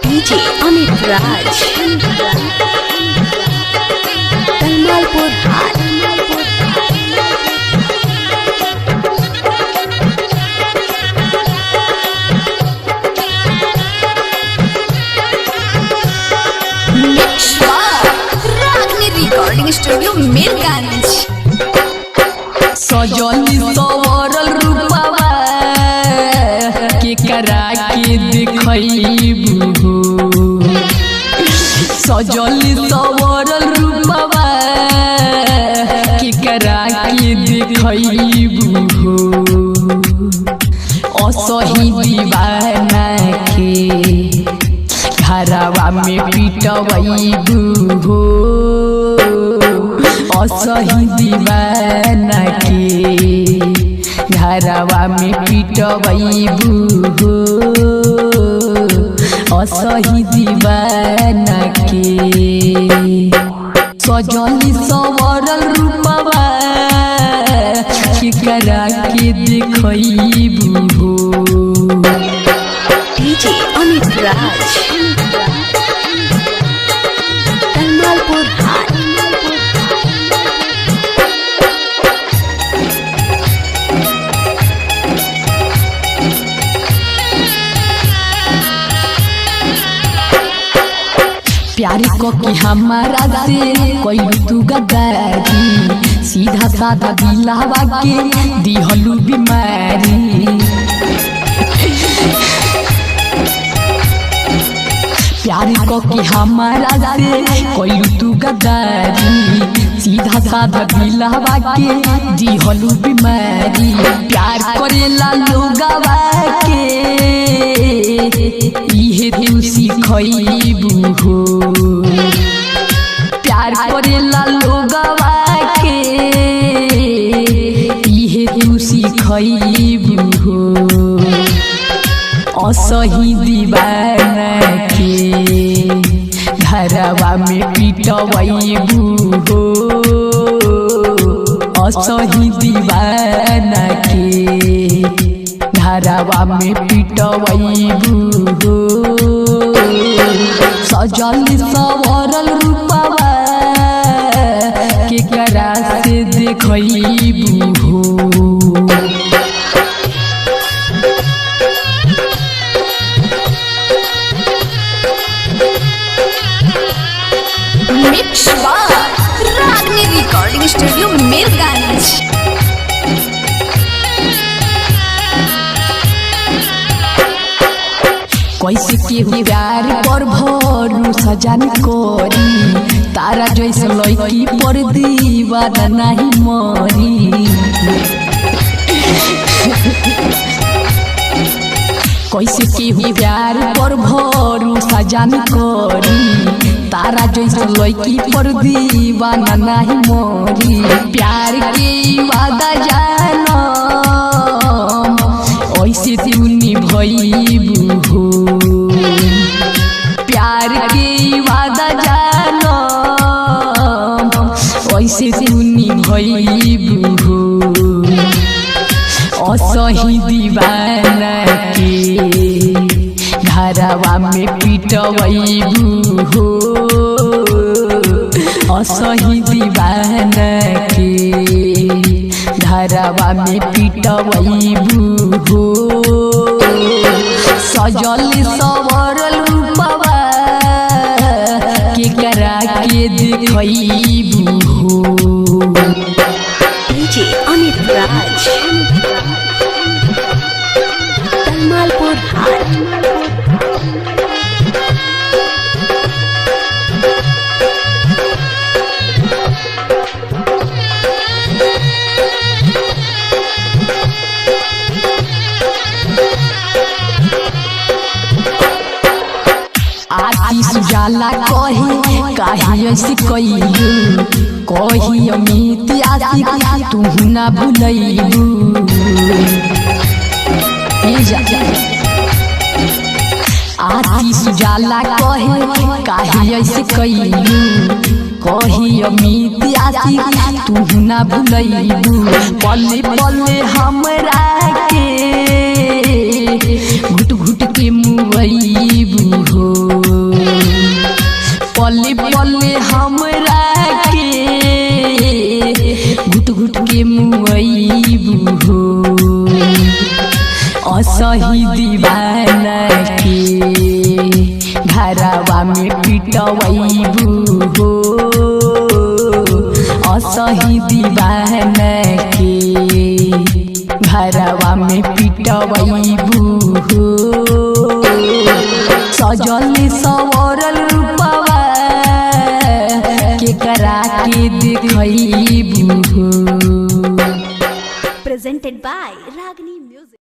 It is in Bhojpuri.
डीजे अमित राज कलमालपुर हाट। रागनी रिकॉर्डिंग स्टूडियो मीरगंज। सजली सवरल रूपवा के करा के देखैबू, सजली सवरल रूपवा के करा के देखैबू, असही दीवाना के घरवा में पिटबैबू हो, असही दीवाना के घरवा में पिटबैबू हो, असही दीवाना के। सजली सवरल रूपवा के करा के देखैबू हो। डीजे अमित राज कलमालपुर हाट। प्यारी को कि हमारा से कोई तू गद्दारी, सीधा साधा दिलावा के दिहलू बीमारी। प्यारी को कि हमारा से कोई तू गद्दारी, सीधा साधा दिलावा के दिहलू बीमारी। प्यार करेला लोगवा के इहे तू सिखैबू हो, प्यार करेला लोगवा के इहे तू सिखैबू हो, असही दीवाना के घरवा में पिटबैबू हो, असही दीवाना के घरवा में पिटबैबू हो। सजली सवरल रूपवा के करा से देखैबू हो। रागनी रिकॉर्डिंग स्टूडियो मीरगंज। कैसे के प्यार पर भरोसा जान करी, तारा जैसे लड़की पर दीवाना नहीं मरी। कैसे के प्यार पर भरोसा जान करी, तारा जैसे लड़की पर दीवाना नहीं मरी। प्यार के वादा जानो ऐसे तू निभैबू हो, प्यार के वादा जानो ऐसे तू निभैबू हो, असही दीवाना के घरवा में पिटबैबू हो, असही दीवाना के घरवा में पिटबैबू हो। सजली सवरल रूपवा के करा के देखैबू हो। डीजे अमित राज कलमालपुर हाट। आती सुजाला कहे काहे ऐसे कैलू, कही अमित आशिक तू ना भूलैबू। आती सुजाला कहे काहे ऐसे कैलू, कही अमित आशिक तू ना भूलैबू। पले पले हमरा के घुट घुट के मुबैबू हो, हो असही दीवाना के घरवा में पिटवैबू हो असही दीवाना के घरवा में पिटवैबू हो सजल सवरल रूपवा के करा के देखैबू हो Presented by Ragini Music.